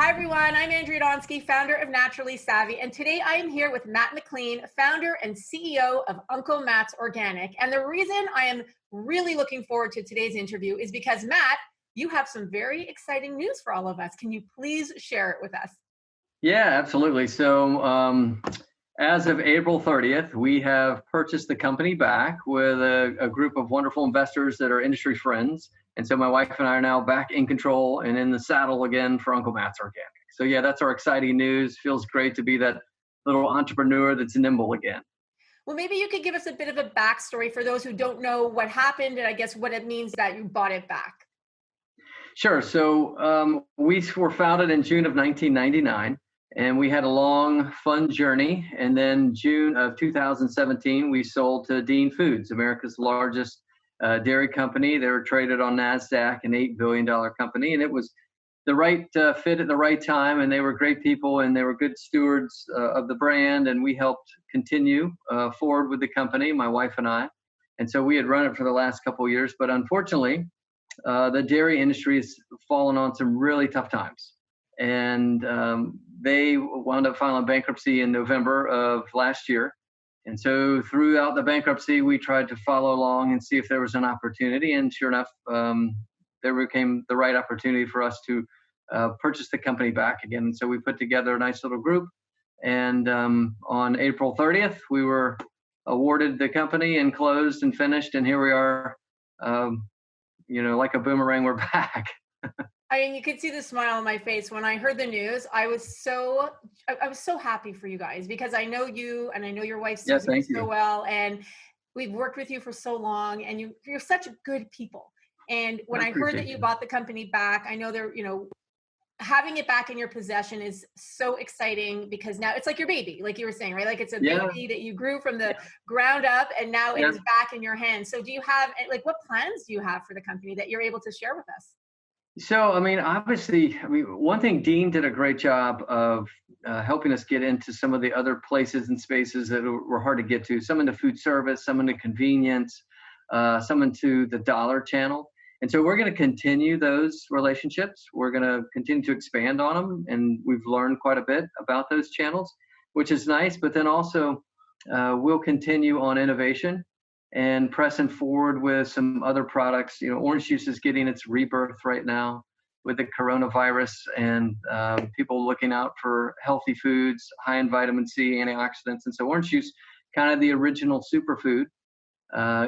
Hi everyone, I'm Andrea Donsky, founder of Naturally Savvy, and today I am here with Matt McLean, founder and CEO of Uncle Matt's Organic. And the reason I am really looking forward to today's interview is because, Matt, you have some very exciting news for all of us. Can you please share it with us? Yeah, absolutely. So as of April 30th, we have purchased the company back with a group of wonderful investors that are industry friends. And so my wife and I are now back in control and in the saddle again for Uncle Matt's Organic. So yeah, that's our exciting news. Feels great to be that little entrepreneur that's nimble again. Well, maybe you could give us a bit of a backstory for those who don't know what happened and I guess what it means that you bought it back. Sure. So we were founded in June of 1999, and we had a long, fun journey. And then June of 2017, we sold to Dean Foods, America's largest dairy company. They were traded on NASDAQ, an $8 billion company. And it was the right fit at the right time. And they were great people, and they were good stewards of the brand. And we helped continue forward with the company, my wife and I. And so we had run it for the last couple of years. But unfortunately, the dairy industry has fallen on some really tough times. And they wound up filing bankruptcy in November of last year. And so throughout the bankruptcy, we tried to follow along and see if there was an opportunity. And sure enough, there became the right opportunity for us to purchase the company back again. And so we put together a nice little group. And on April 30th, we were awarded the company and closed and finished. And here we are. Like a boomerang, we're back. I mean, you could see the smile on my face when I heard the news. I was so happy for you guys because I know you and I know your wife so well, and we've worked with you for so long, and you're such good people. And when I heard that you bought the company back, I know having it back in your possession is so exciting because now it's like your baby, like you were saying, right? Like it's a baby that you grew from the ground up, and now it is back in your hands. So do you have, what plans do you have for the company that you're able to share with us? So, obviously, one thing, Dean did a great job of helping us get into some of the other places and spaces that were hard to get to, some into food service, some into convenience, some into the dollar channel. And so we're going to continue those relationships. We're going to continue to expand on them. And we've learned quite a bit about those channels, which is nice. But then also we'll continue on innovation and pressing forward with some other products. Orange juice is getting its rebirth right now with the coronavirus, and people looking out for healthy foods, high in vitamin C, antioxidants. And so orange juice, kind of the original superfood,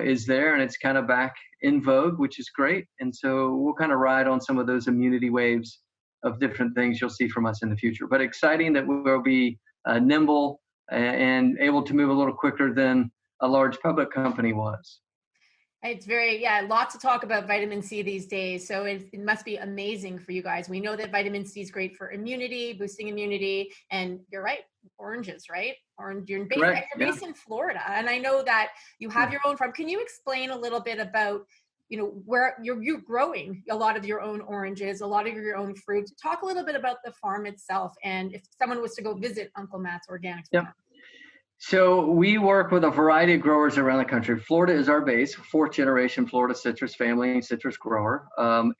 is there, and it's kind of back in vogue, which is great. And so we'll kind of ride on some of those immunity waves of different things you'll see from us in the future. But exciting that we'll be nimble and able to move a little quicker than a large public company was. It's lots to talk about vitamin C these days. So it must be amazing for you guys. We know that vitamin C is great for immunity, boosting immunity. And you're right, oranges, right? You're based in Florida. And I know that you have your own farm. Can you explain a little bit about, where you're growing a lot of your own oranges, a lot of your own fruits? Talk a little bit about the farm itself. And if someone was to go visit Uncle Matt's Organic Farm. So we work with a variety of growers around the country. Florida is our base, fourth generation Florida citrus family, citrus grower.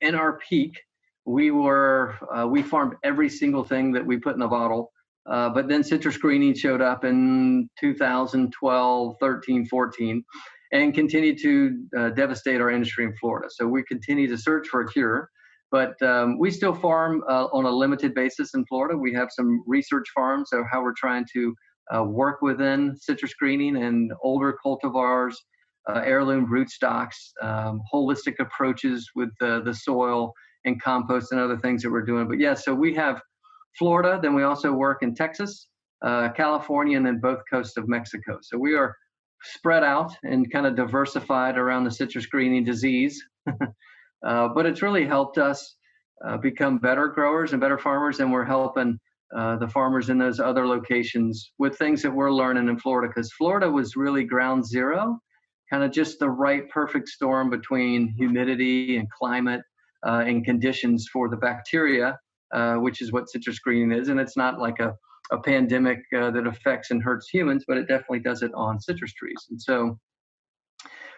In our peak, we farmed every single thing that we put in a bottle. But then citrus greening showed up in 2012, 13, 14, and continued to devastate our industry in Florida. So we continue to search for a cure. But we still farm on a limited basis in Florida. We have some research farms, so how we're trying to work within citrus greening and older cultivars, heirloom rootstocks, holistic approaches with the soil and compost and other things that we're doing. But so we have Florida, then we also work in Texas, California, and then both coasts of Mexico. So we are spread out and kind of diversified around the citrus greening disease. But it's really helped us become better growers and better farmers, and we're helping the farmers in those other locations with things that we're learning in Florida, because Florida was really ground zero, kind of just the right perfect storm between humidity and climate and conditions for the bacteria, which is what citrus greening is. And it's not like a pandemic that affects and hurts humans, but it definitely does it on citrus trees. And so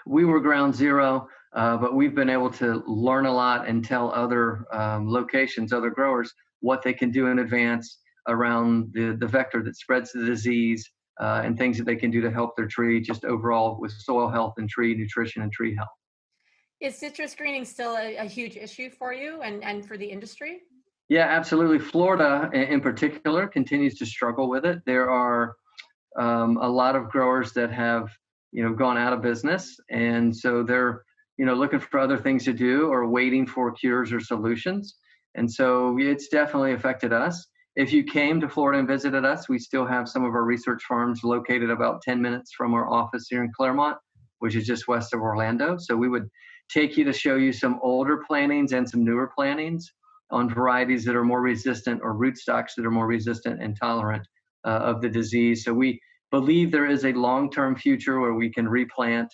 we were ground zero, but we've been able to learn a lot and tell other locations, other growers, what they can do in advance around the vector that spreads the disease, and things that they can do to help their tree just overall with soil health and tree nutrition and tree health. Is citrus greening still a huge issue for you and for the industry? Yeah, absolutely. Florida in particular continues to struggle with it. There are a lot of growers that have, gone out of business. And so they're, looking for other things to do or waiting for cures or solutions. And so it's definitely affected us. If you came to Florida and visited us, we still have some of our research farms located about 10 minutes from our office here in Claremont, which is just west of Orlando. So we would take you to show you some older plantings and some newer plantings on varieties that are more resistant, or rootstocks that are more resistant and tolerant of the disease. So we believe there is a long-term future where we can replant.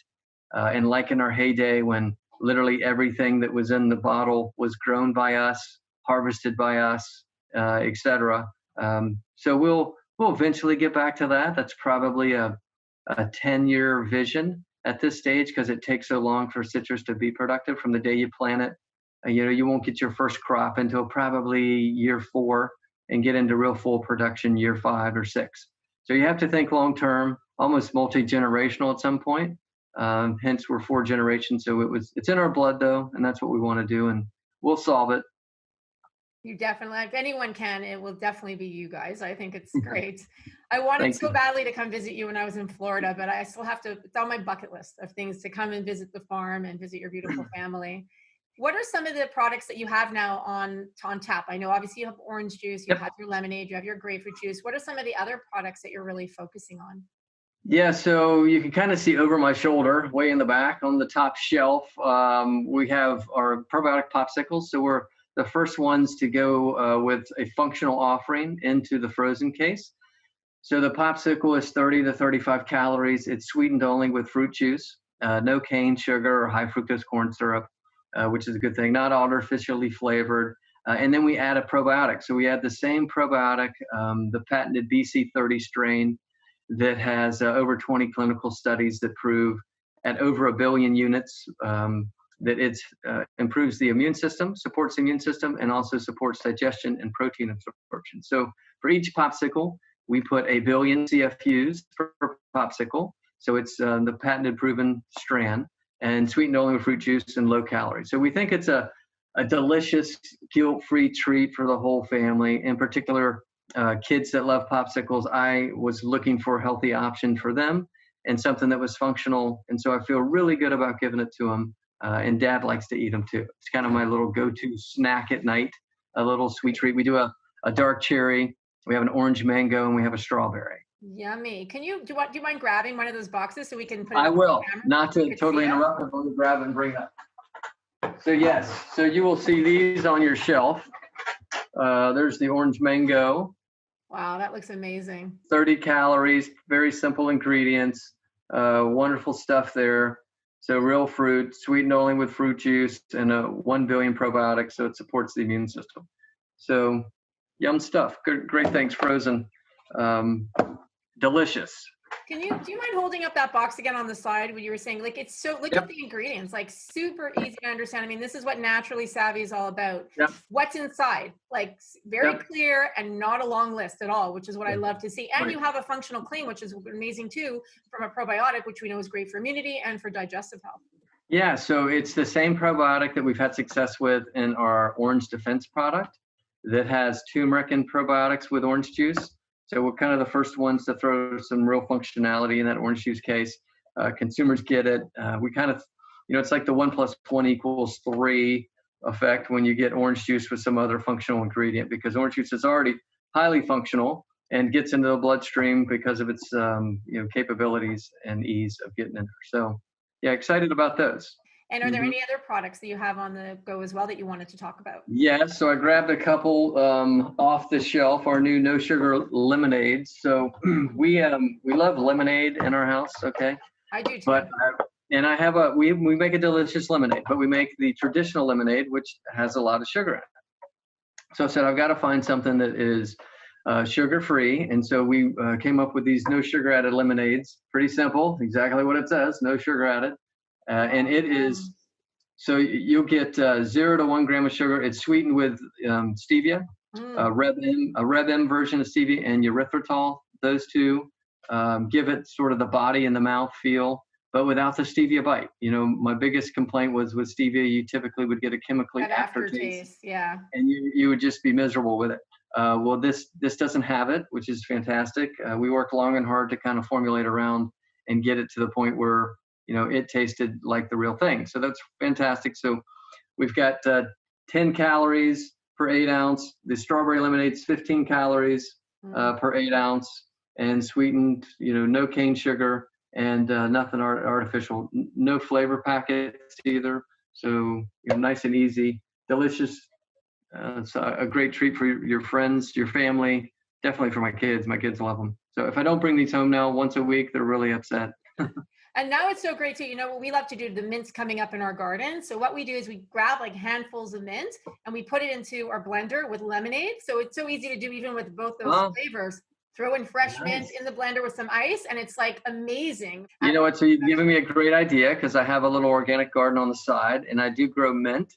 And like in our heyday, when literally everything that was in the bottle was grown by us, harvested by us, etc. So we'll eventually get back to that. That's probably a 10-year vision at this stage, because it takes so long for citrus to be productive from the day you plant it. You won't get your first crop until probably year 4 and get into real full production year 5 or 6. So you have to think long term, almost multi-generational at some point. Hence, we're 4 generations. So it's in our blood though, and that's what we want to do, and we'll solve it. You definitely, if anyone can, it will definitely be you guys. I think it's great. I wanted so badly to come visit you when I was in Florida, but I still have to, it's on my bucket list of things to come and visit the farm and visit your beautiful family. What are some of the products that you have now on tap? I know obviously you have orange juice, you have your lemonade, you have your grapefruit juice. What are some of the other products that you're really focusing on? Yeah, so you can kind of see over my shoulder, way in the back on the top shelf, we have our probiotic popsicles. So we're the first ones to go with a functional offering into the frozen case. So the popsicle is 30 to 35 calories. It's sweetened only with fruit juice, no cane sugar or high fructose corn syrup, which is a good thing, not artificially flavored. And then we add a probiotic. So we add the same probiotic, the patented BC30 strain that has over 20 clinical studies that prove at over 1 billion units that it improves the immune system, supports the immune system, and also supports digestion and protein absorption. So for each popsicle, we put 1 billion CFUs per popsicle. So it's the patented proven strand, and sweetened only with fruit juice and low calorie. So we think it's a delicious, guilt-free treat for the whole family, in particular kids that love popsicles. I was looking for a healthy option for them and something that was functional. And so I feel really good about giving it to them. And Dad likes to eat them too. It's kind of my little go-to snack at night, a little sweet treat. We do a dark cherry, we have an orange mango, and we have a strawberry. Yummy. Do you mind grabbing one of those boxes so we can put it I will, not to totally interrupt, but we'll grab and bring that. So yes, so you will see these on your shelf. There's the orange mango. Wow, that looks amazing. 30 calories, very simple ingredients, wonderful stuff there. So real fruit, sweetened only with fruit juice, and 1 billion probiotics, so it supports the immune system. So yum stuff, good, great things, frozen, delicious. Do you mind holding up that box again on the side when you were saying, like, it's so, look at the ingredients, like super easy to understand. I mean, this is what Naturally Savvy is all about. What's inside, like very clear and not a long list at all, which is what I love to see. And you have a functional claim, which is amazing too, from a probiotic, which we know is great for immunity and for digestive health. Yeah, so it's the same probiotic that we've had success with in our Orange Defense product that has turmeric and probiotics with orange juice. So we're kind of the first ones to throw some real functionality in that orange juice case. Consumers get it. We kind of, it's like the 1 + 1 = 3 effect when you get orange juice with some other functional ingredient, because orange juice is already highly functional and gets into the bloodstream because of its capabilities and ease of getting in there. So yeah, excited about those. And are there any other products that you have on the go as well that you wanted to talk about? Yes, so I grabbed a couple off the shelf, our new no sugar lemonades. So we love lemonade in our house, okay? I do too. But we make a delicious lemonade, but we make the traditional lemonade, which has a lot of sugar in it. So I said, I've got to find something that is sugar-free. And so we came up with these no sugar added lemonades. Pretty simple, exactly what it says, no sugar added. And it is, so you'll get 0 to 1 gram of sugar. It's sweetened with stevia, A Reb M version of stevia and erythritol. Those two give it sort of the body and the mouth feel, but without the stevia bite. My biggest complaint was with stevia, you typically would get a chemically aftertaste, yeah, and you would just be miserable with it. Well, this doesn't have it, which is fantastic. We worked long and hard to kind of formulate around and get it to the point where it tasted like the real thing. So that's fantastic. So we've got 10 calories per 8 ounce. The strawberry lemonade's 15 calories per 8 ounce, and sweetened, no cane sugar, and nothing artificial, no flavor packets either. So nice and easy, delicious. It's a great treat for your friends, your family, definitely for my kids. My kids love them. So if I don't bring these home now once a week, they're really upset. And now it's so great too. What we love to do, the mint's coming up in our garden. So what we do is we grab like handfuls of mint and we put it into our blender with lemonade. So it's so easy to do even with both those flavors. Throw in fresh mint in the blender with some ice, and it's like amazing. You know what? So you've given me a great idea, because I have a little organic garden on the side, and I do grow mint.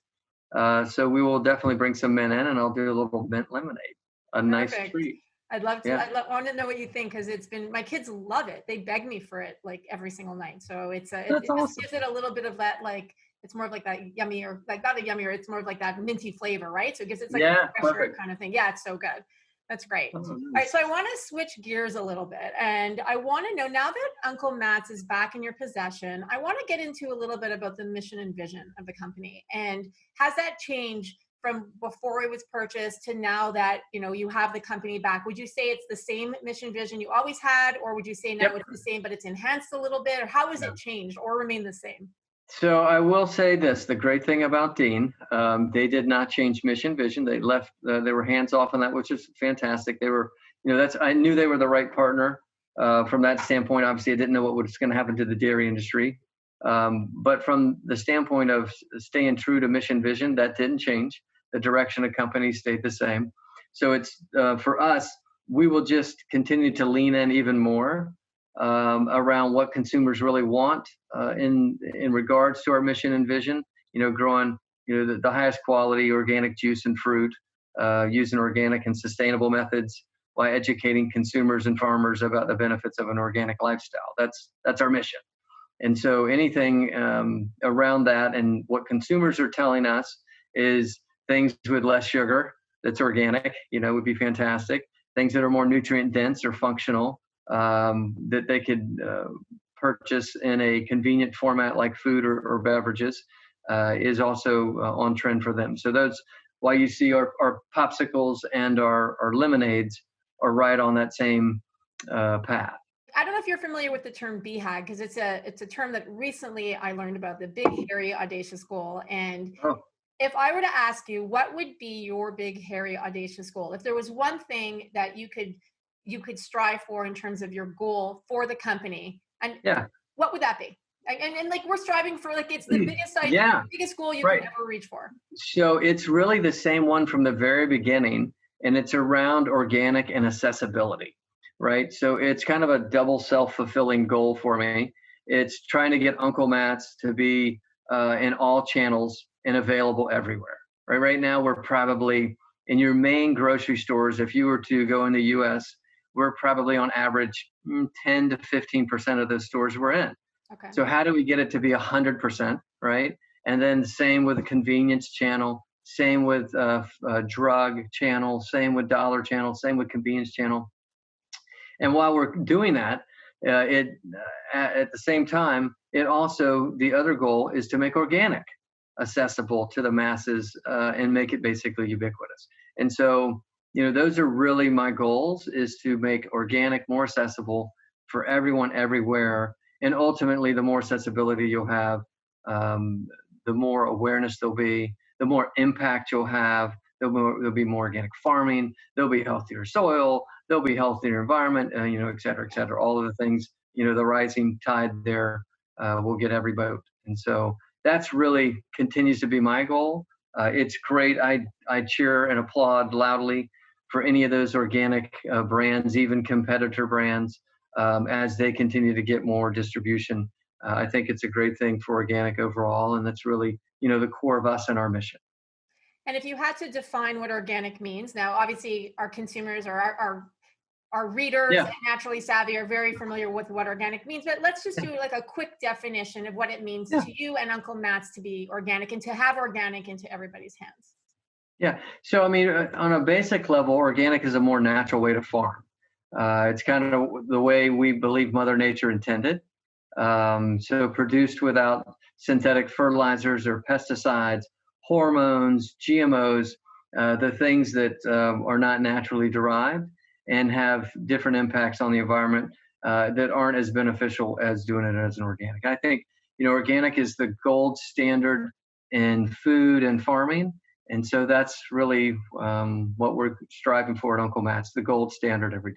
So we will definitely bring some mint in, and I'll do a little mint lemonade. Nice treat. I'd love to. I want to know what you think, because my kids love it. They beg me for it like every single night. So it awesome. Just gives it a little bit of that, like, it's more of like that yummy, or like not a yummier, it's more of like that minty flavor, right? So it gives it like a fresher kind of thing. Yeah, it's so good. That's great. Oh, nice. All right, so I want to switch gears a little bit, and I want to know, now that Uncle Matt's is back in your possession, I want to get into a little bit about the mission and vision of the company. And has that changed from before it was purchased to now that you have the company back? Would you say it's the same mission vision you always had, or would you say now it's the same but it's enhanced a little bit, or how has it changed or remained the same? So I will say this: the great thing about Dean, they did not change mission vision. They left. They were hands off on that, which is fantastic. They were, I knew they were the right partner from that standpoint. Obviously, I didn't know what was going to happen to the dairy industry, but from the standpoint of staying true to mission vision, that didn't change. The direction of company stayed the same. So it's for us, we will just continue to lean in even more around what consumers really want in regards to our mission and vision. Growing the highest quality organic juice and fruit, using organic and sustainable methods, while educating consumers and farmers about the benefits of an organic lifestyle. That's our mission. And so anything around that, and what consumers are telling us, is things with less sugar that's organic, would be fantastic. Things that are more nutrient dense or functional, that they could purchase in a convenient format like food or beverages, is also on trend for them. So that's why you see our popsicles and our lemonades are right on that same path. I don't know if you're familiar with the term BHAG, because it's a term that recently I learned about, the Big Hairy Audacious Goal. And if I were to ask you, what would be your big, hairy, audacious goal? If there was one thing that you could strive for in terms of your goal for the company, and what would that be? And like, we're striving for, like, it's the biggest idea, biggest goal you can ever reach for. So it's really the same one from the very beginning, and it's around organic and accessibility, right? So it's kind of a double self-fulfilling goal for me. It's trying to get Uncle Matt's to be in all channels and available everywhere. Right now, we're probably in your main grocery stores. If you were to go in the U.S., we're probably on average 10 to 15% of those stores we're in. Okay. So how do we get it to be 100%, right? And then same with the convenience channel, same with drug channel, same with dollar channel, same with convenience channel. And while we're doing that, at the same time, it also, the other goal is to make organic accessible to the masses and make it basically ubiquitous. And so, those are really my goals, is to make organic more accessible for everyone everywhere. And ultimately, the more accessibility you'll have, the more awareness there'll be, the more impact you'll have. There'll be more organic farming. There'll be healthier soil. There'll be healthier environment. Et cetera, et cetera. All of the things. The rising tide there will get every boat. And so that's really continues to be my goal. It's great. I cheer and applaud loudly for any of those organic brands, even competitor brands, as they continue to get more distribution. I think it's a great thing for organic overall, and that's really, the core of us and our mission. And if you had to define what organic means, now obviously our consumers or our readers Yeah. and naturally savvy are very familiar with what organic means, but let's just do like a quick definition of what it means Yeah. to you and Uncle Matt's to be organic and to have organic into everybody's hands. Yeah. So, I mean, on a basic level, organic is a more natural way to farm. It's kind of the way we believe Mother Nature intended. So, produced without synthetic fertilizers or pesticides, hormones, GMOs, the things that are not naturally derived and have different impacts on the environment that aren't as beneficial as doing it as an organic. I think, organic is the gold standard in food and farming. And so that's really what we're striving for at Uncle Matt's, the gold standard every day.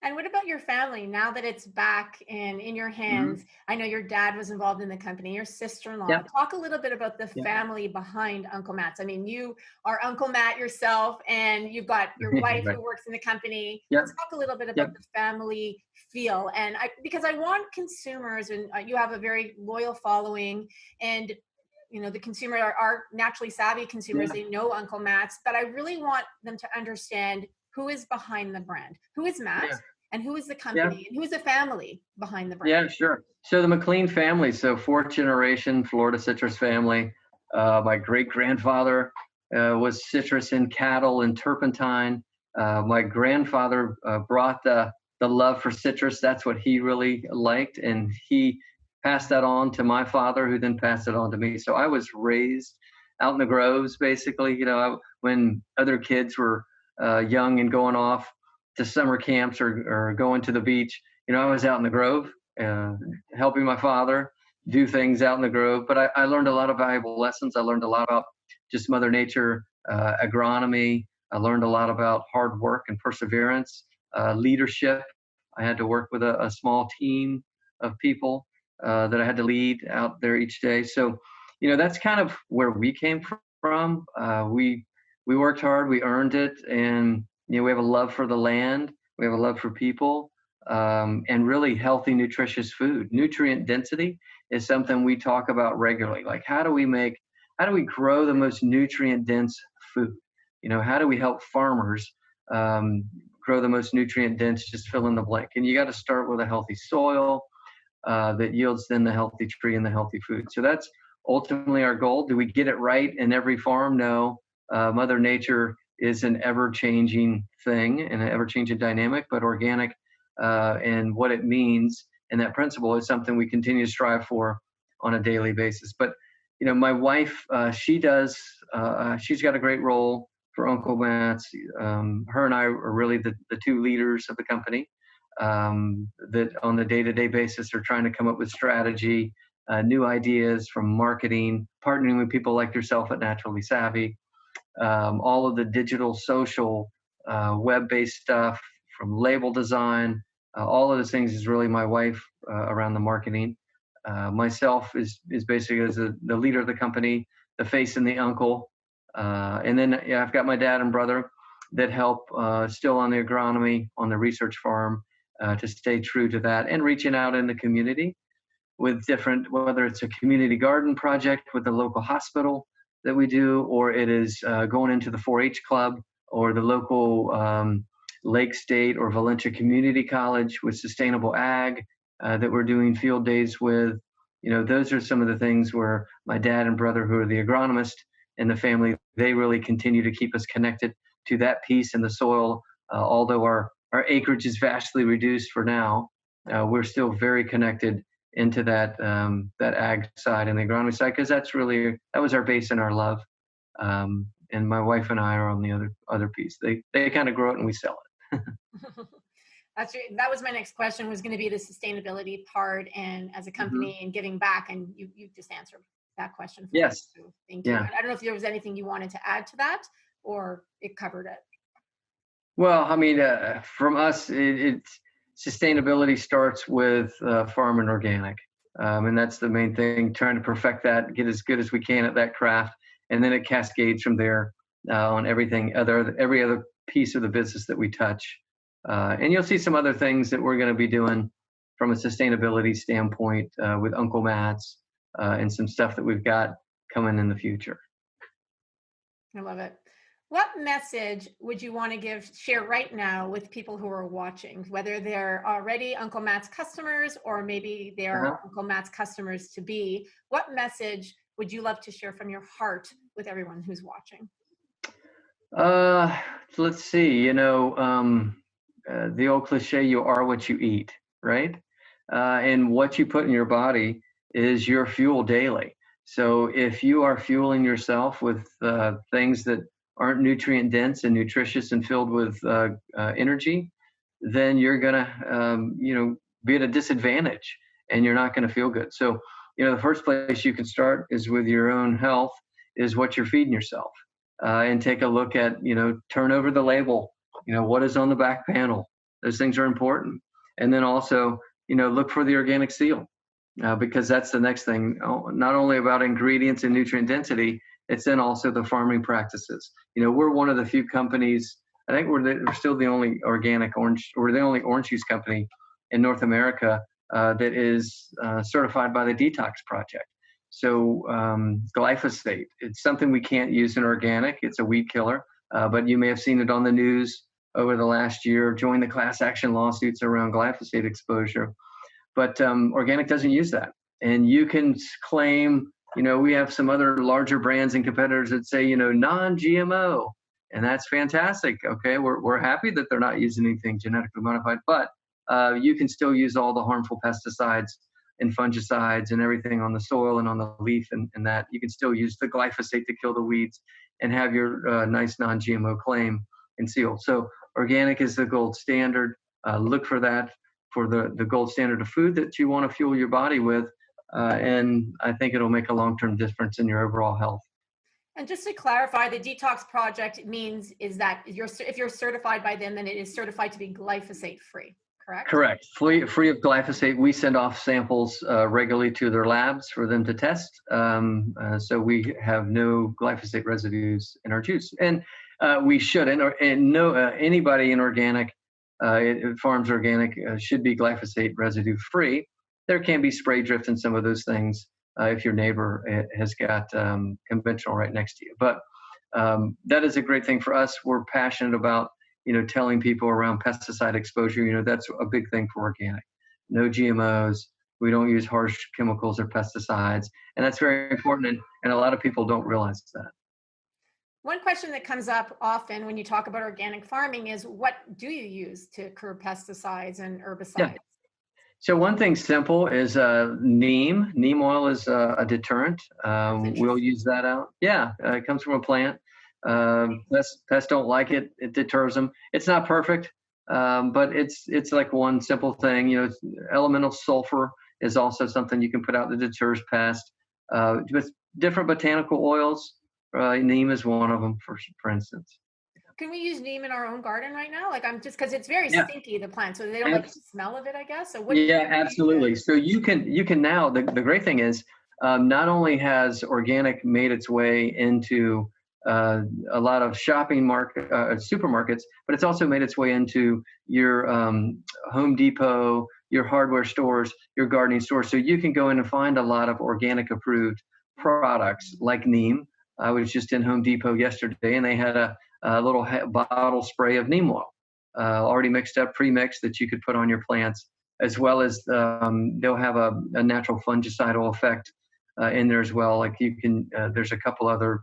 And what about your family now that it's back in your Mm-hmm. hands? I know your dad was involved in the company, your sister-in-law. Yep. Talk a little bit about the Yep. family behind Uncle Matt's. I mean, you are Uncle Matt yourself, and you've got your wife Right. who works in the company. Yep. Let's talk a little bit about Yep. the family feel. And because I want consumers, and you have a very loyal following, and the consumer are naturally savvy consumers. Yeah. They know Uncle Matt's, but I really want them to understand who is behind the brand, who is Matt, Yeah. and who is the Yeah. company, and who is the family behind the brand. Yeah, sure. So the McLean family, so fourth generation Florida citrus family. My great grandfather was citrus in cattle and turpentine. My grandfather brought the love for citrus. That's what he really liked, and he passed that on to my father, who then passed it on to me. So I was raised out in the groves, basically. When other kids were young and going off to summer camps or going to the beach, I was out in the grove helping my father do things out in the grove. But I learned a lot of valuable lessons. I learned a lot about just Mother Nature, agronomy. I learned a lot about hard work and perseverance, leadership. I had to work with a small team of people that I had to lead out there each day. So, that's kind of where we came from. We worked hard, we earned it, and we have a love for the land, we have a love for people, and really healthy, nutritious food. Nutrient density is something we talk about regularly. Like, how do we grow the most nutrient dense food? How do we help farmers grow the most nutrient dense? Just fill in the blank. And you got to start with a healthy soil that yields then the healthy tree and the healthy food. So that's ultimately our goal. Do we get it right in every farm? No. Mother Nature is an ever-changing thing and an ever-changing dynamic, but organic and what it means and that principle is something we continue to strive for on a daily basis. But my wife, she's got a great role for Uncle Matt's. Her and I are really the two leaders of the company that on the day-to-day basis are trying to come up with strategy, new ideas from marketing, partnering with people like yourself at Naturally Savvy, all of the digital, social, web-based stuff from label design, all of those things is really my wife around the marketing. Myself is basically as the leader of the company, the face and the uncle. And then I've got my dad and brother that help still on the agronomy, on the research farm, to stay true to that and reaching out in the community with different, whether it's a community garden project with the local hospital that we do, or it is going into the 4-H club or the local Lake State or Valencia Community College with sustainable ag that we're doing field days with. Those are some of the things where my dad and brother, who are the agronomist in the family, they really continue to keep us connected to that piece in the soil. Although our acreage is vastly reduced for now, we're still very connected into that ag side and the agronomy side, because that was our base and our love. And my wife and I are on the other piece. They kind of grow it and we sell it. That was my next question, was going to be the sustainability part and as a company and giving back, and you just answered that question for yes. me. So thank you. I don't know if there was anything you wanted to add to that or it covered it. Well, I mean, from us, it's sustainability starts with farm and organic. And that's the main thing, trying to perfect that, get as good as we can at that craft. And then it cascades from there on every other piece of the business that we touch. And you'll see some other things that we're going to be doing from a sustainability standpoint with Uncle Matt's and some stuff that we've got coming in the future. I love it. What message would you want to share right now with people who are watching, whether they're already Uncle Matt's customers or maybe they're Uncle Matt's customers to be? What message would you love to share from your heart with everyone who's watching? Let's see, the old cliche, you are what you eat, right? And what you put in your body is your fuel daily. So if you are fueling yourself with things that aren't nutrient dense and nutritious and filled with energy, then you're gonna, be at a disadvantage, and you're not gonna feel good. So, the first place you can start is with your own health, is what you're feeding yourself, and take a look at, turn over the label, what is on the back panel. Those things are important. And then also, look for the organic seal, because that's the next thing. Not only about ingredients and nutrient density, it's then also the farming practices. We're one of the few companies, I think we're still the only organic orange, we're the only orange juice company in North America that is certified by the Detox Project. So glyphosate, it's something we can't use in organic. It's a weed killer, but you may have seen it on the news over the last year, join the class action lawsuits around glyphosate exposure. But organic doesn't use that. And you can claim, we have some other larger brands and competitors that say, non-GMO, and that's fantastic. Okay, we're happy that they're not using anything genetically modified, but you can still use all the harmful pesticides and fungicides and everything on the soil and on the leaf, and that you can still use the glyphosate to kill the weeds and have your nice non-GMO claim and seal. So organic is the gold standard. Look for that for the gold standard of food that you want to fuel your body with, and I think it'll make a long-term difference in your overall health. And just to clarify, the Detox Project is that if you're certified by them, then it is certified to be glyphosate free. Correct? Correct. Free of glyphosate. We send off samples regularly to their labs for them to test. So we have no glyphosate residues in our juice, and we shouldn't. Anybody in organic, farms organic, should be glyphosate residue free. There can be spray drift and some of those things if your neighbor has got conventional right next to you. But that is a great thing for us. We're passionate about telling people around pesticide exposure. That's a big thing for organic. No GMOs. We don't use harsh chemicals or pesticides, and that's very important. And a lot of people don't realize that. One question that comes up often when you talk about organic farming is, what do you use to curb pesticides and herbicides? Yeah. So one thing simple is neem. Neem oil is a deterrent. We'll use that out. Yeah, it comes from a plant. Pests don't like it. It deters them. It's not perfect, but it's like one simple thing. Elemental sulfur is also something you can put out that deters pests. With different botanical oils, neem is one of them, for instance. Can we use neem in our own garden right now? Like, I'm just, because it's very stinky, the plant, so they don't like the smell of it, I guess. So absolutely. So you can now, the great thing is, not only has organic made its way into a lot of shopping supermarkets, but it's also made its way into your Home Depot, your hardware stores, your gardening stores. So you can go in and find a lot of organic approved products like neem. I was just in Home Depot yesterday, and they had a little bottle spray of neem oil, already mixed up, pre-mixed, that you could put on your plants, as well as they'll have a natural fungicidal effect in there as well. Like there's a couple other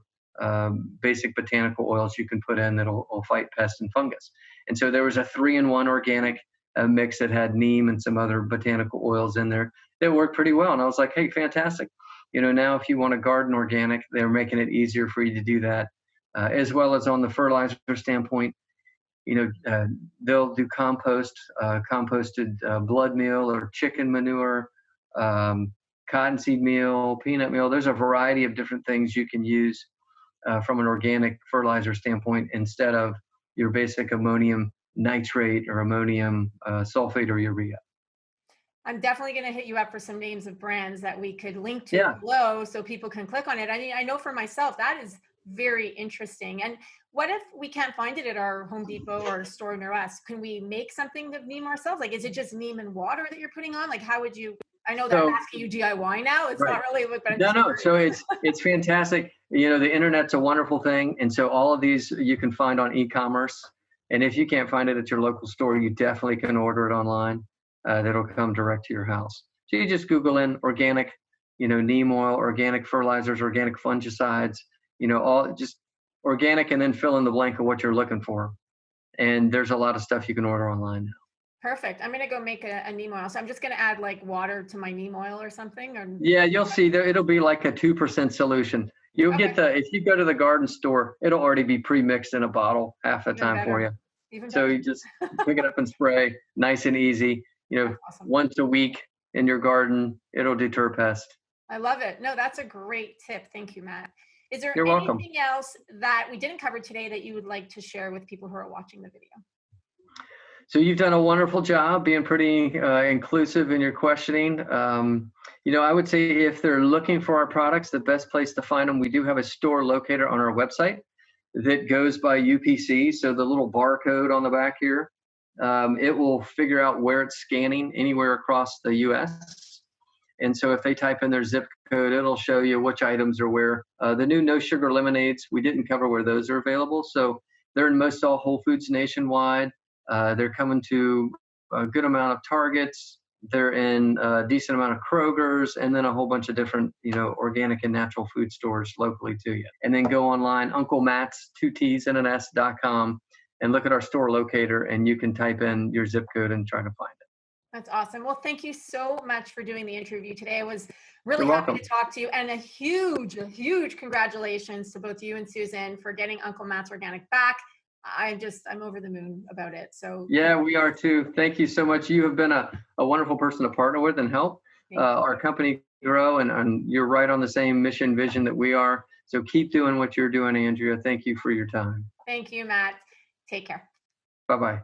basic botanical oils you can put in that'll fight pests and fungus. And so there was a 3-in-1 organic mix that had neem and some other botanical oils in there that worked pretty well. And I was like, hey, fantastic. Now if you want to garden organic, they're making it easier for you to do that. As well as on the fertilizer standpoint, they'll do composted blood meal or chicken manure, cottonseed meal, peanut meal. There's a variety of different things you can use from an organic fertilizer standpoint instead of your basic ammonium nitrate or ammonium sulfate or urea. I'm definitely going to hit you up for some names of brands that we could link to below so people can click on it. I mean, I know for myself, that is very interesting. And what if we can't find it at our Home Depot or store near us? Can we make something of neem ourselves? Like, is it just neem and water that you're putting on? Like, how would you? I know that I'm asking you DIY now. It's not really, but no. So it's fantastic. You know, the internet's a wonderful thing, and so all of these you can find on e-commerce. And if you can't find it at your local store, you definitely can order it online. That'll come direct to your house. So you just Google in organic, you know, neem oil, organic fertilizers, organic fungicides, you know, all just organic, and then fill in the blank of what you're looking for. And there's a lot of stuff you can order online now. Perfect. I'm going to go make a neem oil. So I'm just going to add like water to my neem oil or something. Or... Yeah, you'll see there. It'll be like a 2% solution. You'll get if you go to the garden store, it'll already be pre-mixed in a bottle half the time for you. So you just pick it up and spray, nice and easy. You know, once a week in your garden, it'll deter pests. I love it. No, that's a great tip. Thank you, Matt. Is there You're anything welcome. else that we didn't cover today that you would like to share with people who are watching the video? So you've done a wonderful job being pretty inclusive in your questioning. You know, I would say if they're looking for our products, the best place to find them, we do have a store located on our website that goes by UPC. So the little barcode on the back here, it will figure out where it's scanning anywhere across the US. And so if they type in their zip code, it'll show you which items are where. The new no sugar lemonades, we didn't cover where those are available. So they're in most all Whole Foods nationwide. They're coming to a good amount of Targets. They're in a decent amount of Kroger's, and then a whole bunch of different, you know, organic and natural food stores locally to you. And then go online, Uncle Matt's, 2tsandans.com, and look at our store locator, and you can type in your zip code and try to find it. That's awesome. Well, thank you so much for doing the interview today. I was really happy to talk to you, and a huge congratulations to both you and Susan for getting Uncle Matt's Organic back. I'm over the moon about it. So yeah, we are too. Thank you so much. You have been a wonderful person to partner with and help our company grow, and you're right on the same mission vision that we are. So keep doing what you're doing, Andrea. Thank you for your time. Thank you, Matt. Take care. Bye-bye.